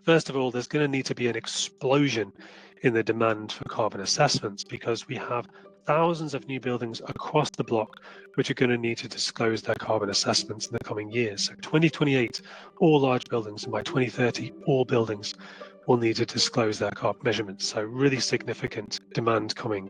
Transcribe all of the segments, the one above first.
First of all, there's going to need to be an explosion in the demand for carbon assessments because we have thousands of new buildings across the block which are going to need to disclose their carbon assessments in the coming years. So 2028, all large buildings, and by 2030, all buildings will need to disclose their carbon measurements. So really significant demand coming.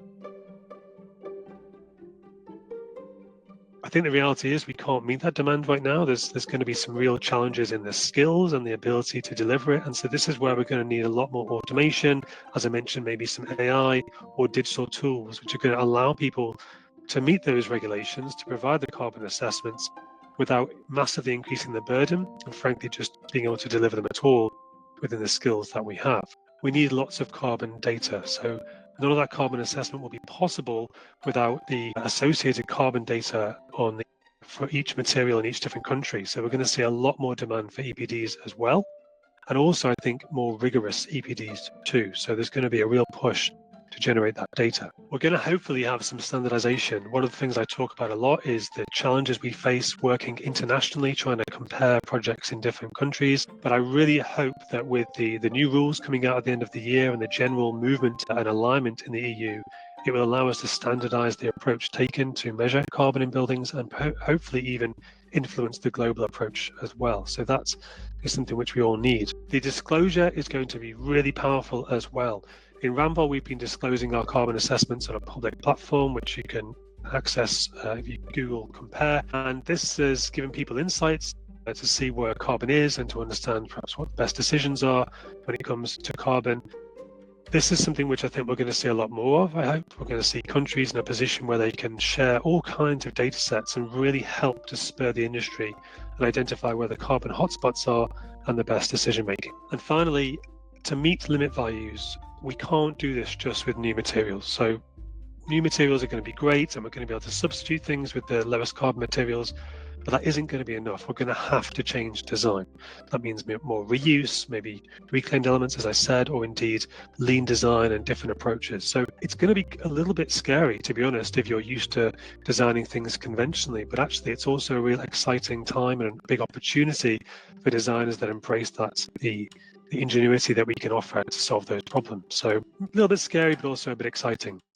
I think the reality is we can't meet that demand right now. There's going to be some real challenges in the skills and the ability to deliver it. And so this is where we're going to need a lot more automation. As I mentioned, maybe some AI or digital tools, which are going to allow people to meet those regulations, to provide the carbon assessments without massively increasing the burden and frankly, just being able to deliver them at all within the skills that we have. We need lots of carbon data. So none of that carbon assessment will be possible without the associated carbon data for each material in each different country. So we're going to see a lot more demand for EPDs as well. And also, I think, more rigorous EPDs too. So there's going to be a real push to generate that data. We're going to hopefully have some standardization. One of the things I talk about a lot is the challenges we face working internationally, trying to compare projects in different countries. But I really hope that with the new rules coming out at the end of the year and the general movement and alignment in the EU, it will allow us to standardize the approach taken to measure carbon in buildings and hopefully even influence the global approach as well. So that's something which we all need. The disclosure is going to be really powerful as well. In Ramboll, we've been disclosing our carbon assessments on a public platform, which you can access if you Google compare. And this has given people insights to see where carbon is and to understand perhaps what the best decisions are when it comes to carbon. This is something which I think we're going to see a lot more of, I hope. We're going to see countries in a position where they can share all kinds of data sets and really help to spur the industry and identify where the carbon hotspots are and the best decision making. And finally, to meet limit values, we can't do this just with new materials. So new materials are going to be great and we're going to be able to substitute things with the lowest carbon materials, but that isn't going to be enough. We're going to have to change design. That means more reuse, maybe reclaimed elements, as I said, or indeed lean design and different approaches. So it's going to be a little bit scary, to be honest, if you're used to designing things conventionally, but actually it's also a real exciting time and a big opportunity for designers that embrace that, the ingenuity that we can offer to solve those problems. So a little bit scary, but also a bit exciting.